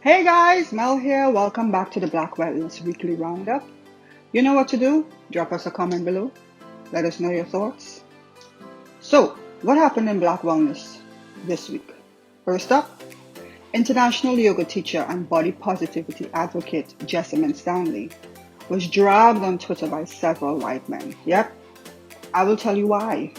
Hey guys, Mel here. Welcome back to the Black Wellness Weekly Roundup. You know what to do? Drop us a comment below. Let us know your thoughts. So, what happened in Black Wellness this week? First up, international yoga teacher and body positivity advocate Jessamine Stanley was dragged on Twitter by several white men. Yep, I will tell you why.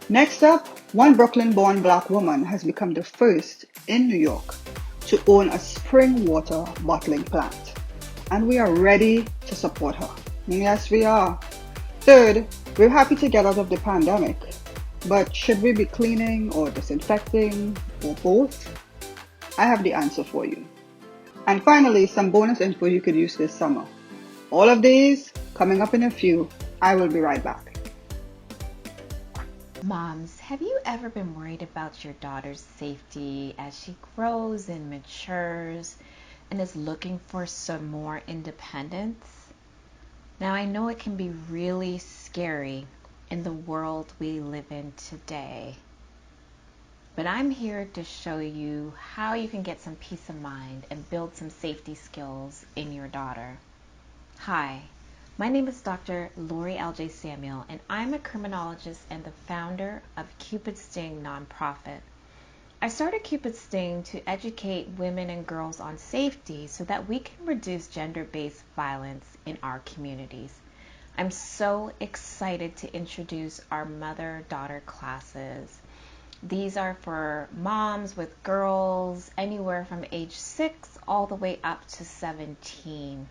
Next up, one Brooklyn-born black woman has become the first in New York to own a spring water bottling plant. And we are ready to support her. Yes, we are. Third, we're happy to get out of the pandemic. But should we be cleaning or disinfecting or both? I have the answer for you. And finally, some bonus info you could use this summer. All of these coming up in a few. I will be right back. Moms, have you ever been worried about your daughter's safety as she grows and matures and is looking for some more independence? Now, I know it can be really scary in the world we live in today, but I'm here to show you how you can get some peace of mind and build some safety skills in your daughter. Hi, my name is Dr. Lori L.J. Samuel, and I'm a criminologist and the founder of Cupid Sting nonprofit. I started Cupid Sting to educate women and girls on safety so that we can reduce gender-based violence in our communities. I'm so excited to introduce our mother-daughter classes. These are for moms with girls anywhere from age 6 all the way up to 17.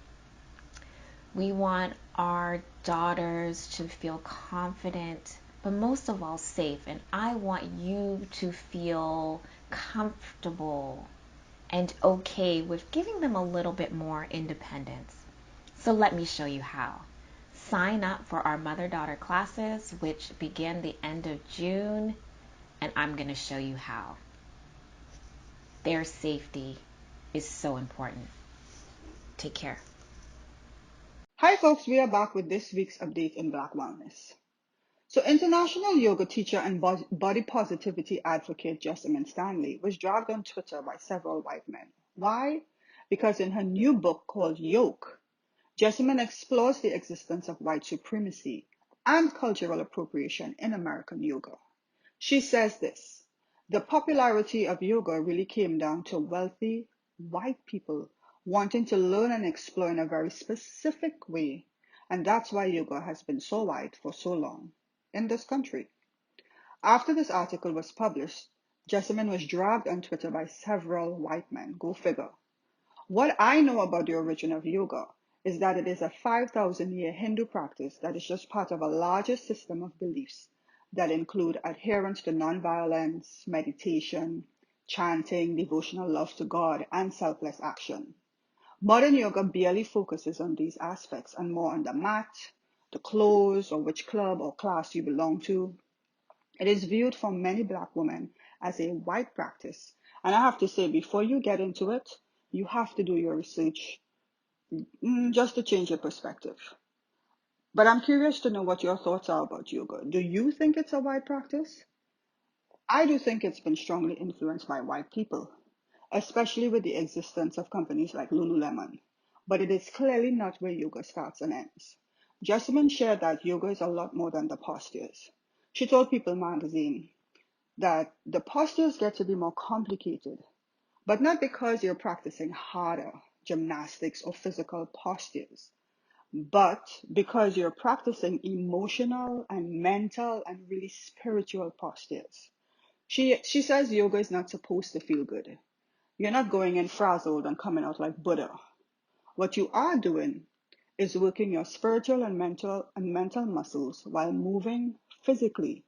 We want our daughters to feel confident, but most of all safe. And I want you to feel comfortable and okay with giving them a little bit more independence. So let me show you how. Sign up for our mother-daughter classes, which begin the end of June, and I'm going to show you how. Their safety is so important. Take care. Hi folks, we are back with this week's update in Black Wellness. So international yoga teacher and body positivity advocate Jessamine Stanley was dragged on Twitter by several white men. Why? Because in her new book called Yoke, Jessamine explores the existence of white supremacy and cultural appropriation in American yoga. She says this: the popularity of yoga really came down to wealthy white people wanting to learn and explore in a very specific way, and that's why yoga has been so white for so long in this country. After this article was published, Jessamine was dragged on Twitter by several white men. Go figure. What I know about the origin of yoga is that it is a 5,000-year Hindu practice that is just part of a larger system of beliefs that include adherence to nonviolence, meditation, chanting, devotional love to God, and selfless action. Modern yoga barely focuses on these aspects and more on the mat, the clothes, or which club or class you belong to. It is viewed for many black women as a white practice. And I have to say, before you get into it, you have to do your research just to change your perspective. But I'm curious to know what your thoughts are about yoga. Do you think it's a white practice? I do think it's been strongly influenced by white people, especially with the existence of companies like Lululemon. But it is clearly not where yoga starts and ends. Jessamine shared that yoga is a lot more than the postures. She told People magazine that the postures get to be more complicated, but not because you're practicing harder gymnastics or physical postures, but because you're practicing emotional and mental and really spiritual postures. She says yoga is not supposed to feel good. You're not going in frazzled and coming out like Buddha. What you are doing is working your spiritual and mental muscles while moving physically,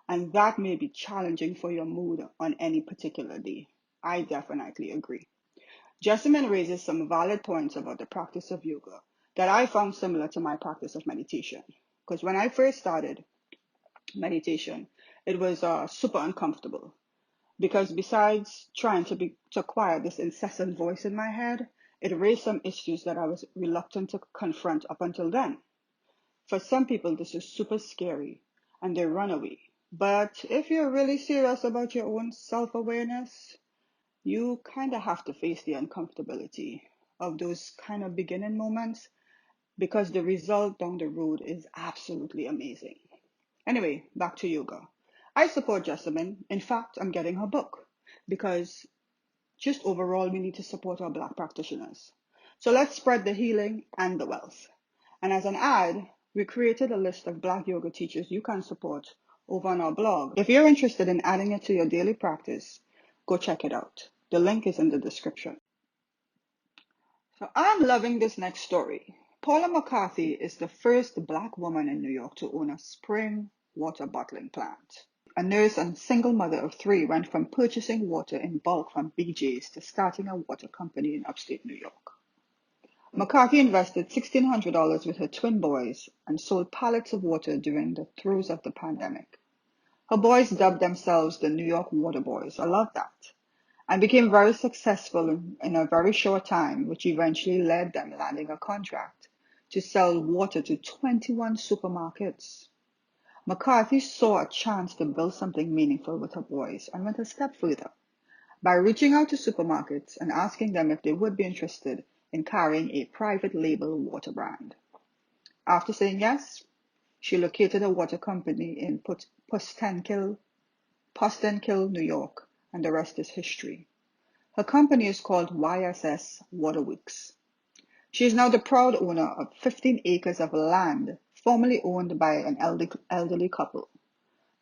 and that may be challenging for your mood on any particular day. I definitely agree. Jessamine raises some valid points about the practice of yoga that I found similar to my practice of meditation. Because when I first started meditation, it was super uncomfortable. Because besides trying to quiet this incessant voice in my head, it raised some issues that I was reluctant to confront up until then. For some people, this is super scary and they run away. But if you're really serious about your own self awareness, you kind of have to face the uncomfortability of those kind of beginning moments because the result down the road is absolutely amazing. Anyway, back to yoga. I support Jessamine. In fact, I'm getting her book because just overall, we need to support our Black practitioners. So let's spread the healing and the wealth. And as an ad, we created a list of Black yoga teachers you can support over on our blog. If you're interested in adding it to your daily practice, go check it out. The link is in the description. So I'm loving this next story. Paula Mccarthy is the first Black woman in New York to own a spring water bottling plant. A nurse and single mother of three went from purchasing water in bulk from BJ's to starting a water company in upstate New York. McCarthy invested $1,600 with her twin boys and sold pallets of water during the throes of the pandemic. Her boys dubbed themselves the New York Water Boys. I love that. And became very successful in a very short time, which eventually led them landing a contract to sell water to 21 supermarkets. McCarthy saw a chance to build something meaningful with her boys and went a step further by reaching out to supermarkets and asking them if they would be interested in carrying a private label water brand. After saying yes, she located a water company in Postenkill, New York, and the rest is history. Her company is called YSS Waterworks. She is now the proud owner of 15 acres of land formerly owned by an elderly couple.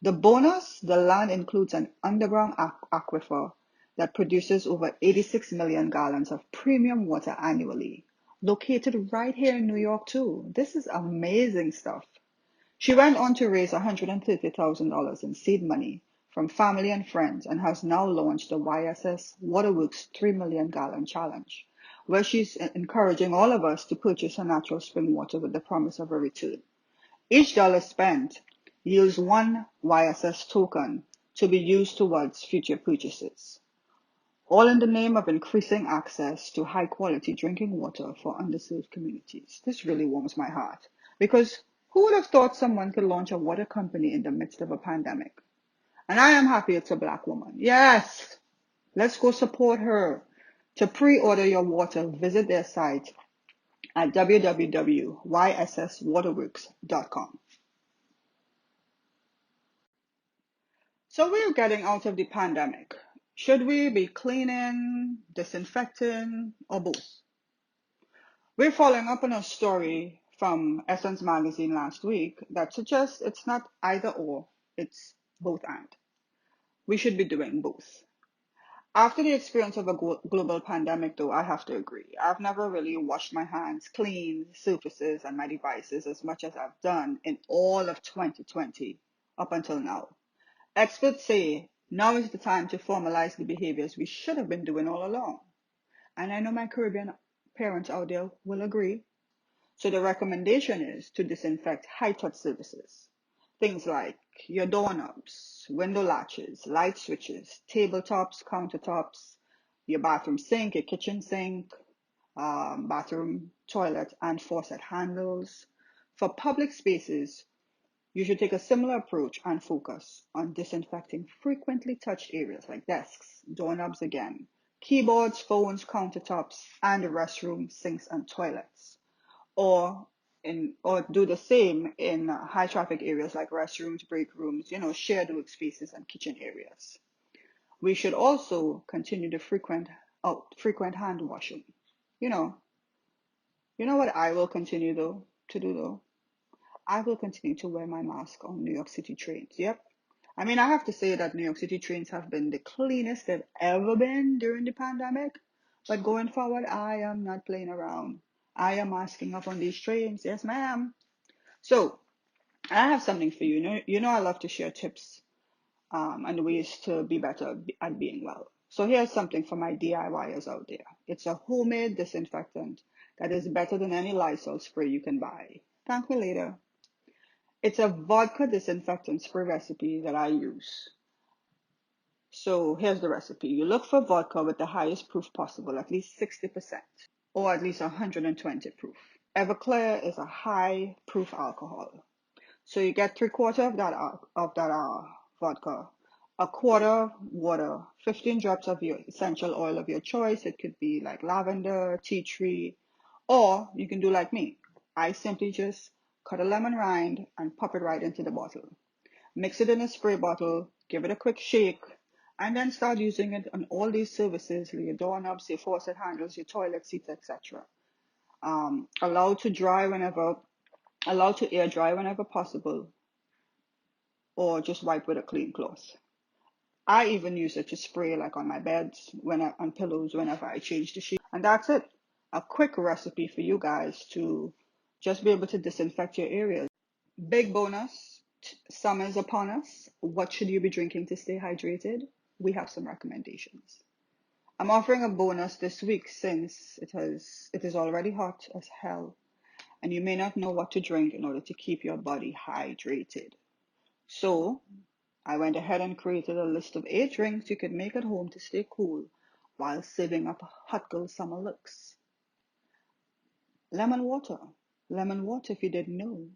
The bonus, the land includes an underground aquifer that produces over 86 million gallons of premium water annually, located right here in New York too. This is amazing stuff. She went on to raise $130,000 in seed money from family and friends and has now launched the YSS Waterworks 3 million gallon challenge, where she's encouraging all of us to purchase her natural spring water with the promise of a return. Each dollar spent yields one YSS token to be used towards future purchases, all in the name of increasing access to high quality drinking water for underserved communities. This really warms my heart because who would have thought someone could launch a water company in the midst of a pandemic? And I am happy it's a Black woman. Yes, let's go support her. To pre-order your water, visit their site at www.ysswaterworks.com. So we're getting out of the pandemic. Should we be cleaning, disinfecting, or both? We're following up on a story from Essence magazine last week that suggests it's not either or, it's both and. We should be doing both. After the experience of a global pandemic, though, I have to agree. I've never really washed my hands, cleaned surfaces and my devices as much as I've done in all of 2020 up until now. Experts say now is the time to formalize the behaviors we should have been doing all along. And I know my Caribbean parents out there will agree. So the recommendation is to disinfect high-touch surfaces. Things like your doorknobs, window latches, light switches, tabletops, countertops, your bathroom sink, your kitchen sink, bathroom, toilet, and faucet handles. For public spaces, you should take a similar approach and focus on disinfecting frequently touched areas like desks, doorknobs again, keyboards, phones, countertops, and restroom sinks and toilets. Or do the same in high traffic areas like restrooms, break rooms, shared workspaces and kitchen areas. We should also continue to frequent hand washing. You know, you know what I will continue to do though? I will continue to wear my mask on New York City trains. Yep. I mean, I have to say that New York City trains have been the cleanest they've ever been during the pandemic. But going forward, I am not playing around. I am masking up on these trains. Yes, ma'am. So I have something for you. You know, I love to share tips and ways to be better at being well. So here's something for my DIYers out there. It's a homemade disinfectant that is better than any Lysol spray you can buy. Thank me later. It's a vodka disinfectant spray recipe that I use. So here's the recipe. You look for vodka with the highest proof possible, at least 60%, or at least 120 proof. Everclear is a high proof alcohol. So you get 3/4 of that vodka, a quarter water, 15 drops of your essential oil of your choice. It could be like lavender, tea tree, or you can do like me. I simply just cut a lemon rind and pop it right into the bottle. Mix it in a spray bottle, give it a quick shake, and then start using it on all these surfaces, your doorknobs, your faucet handles, your toilet seats, etc. Allow to dry whenever, allow to air dry whenever possible, or just wipe with a clean cloth. I even use it to spray like on my beds, on pillows, whenever I change the sheet. And that's it. A quick recipe for you guys to just be able to disinfect your areas. Big bonus, summer is upon us. What should you be drinking to stay hydrated? We have some recommendations. I'm offering a bonus this week since it is already hot as hell and you may not know what to drink in order to keep your body hydrated. So I went ahead and created a list of 8 drinks you can make at home to stay cool while saving up hot girl summer looks. Lemon water. Lemon water, if you didn't know,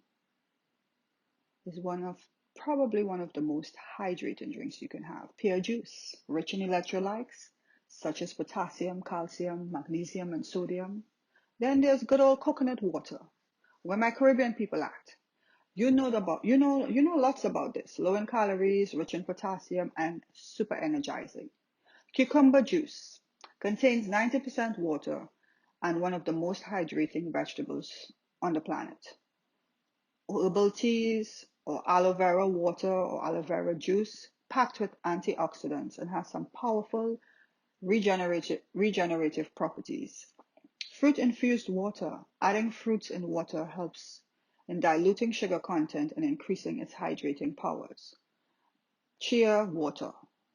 is probably one of the most hydrating drinks you can have. Pear juice, rich in electrolytes such as potassium, calcium, magnesium, and sodium. Then there's good old coconut water. Where my Caribbean people at? You know lots about this. Low in calories, rich in potassium, and super energizing. Cucumber juice contains 90% water and one of the most hydrating vegetables on the planet. Herbal teas or aloe vera water or aloe vera juice packed with antioxidants and has some powerful regenerative properties. Fruit infused water. Adding fruits in water helps in diluting sugar content and increasing its hydrating powers. Chia water.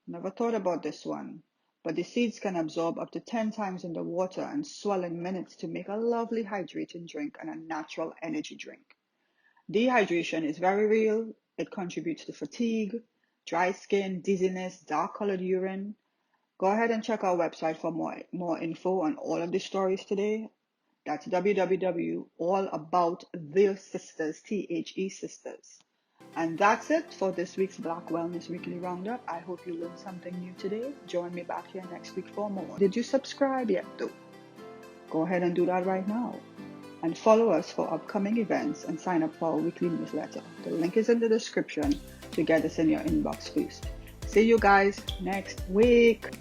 Never thought about this one, but the seeds can absorb up to 10 times in the water and swell in minutes to make a lovely hydrating drink and a natural energy drink. Dehydration is very real. It contributes to fatigue, dry skin, dizziness, dark colored urine. Go ahead and check our website for more info on all of the stories today. That's www.allaboutthesisters, THE sisters. And that's it for this week's Black Wellness Weekly Roundup. I hope you learned something new today. Join me back here next week for more. Did you subscribe yet though? Go ahead and do that right now. And follow us for upcoming events and sign up for our weekly newsletter. The link is in the description to get us in your inbox first. See you guys next week.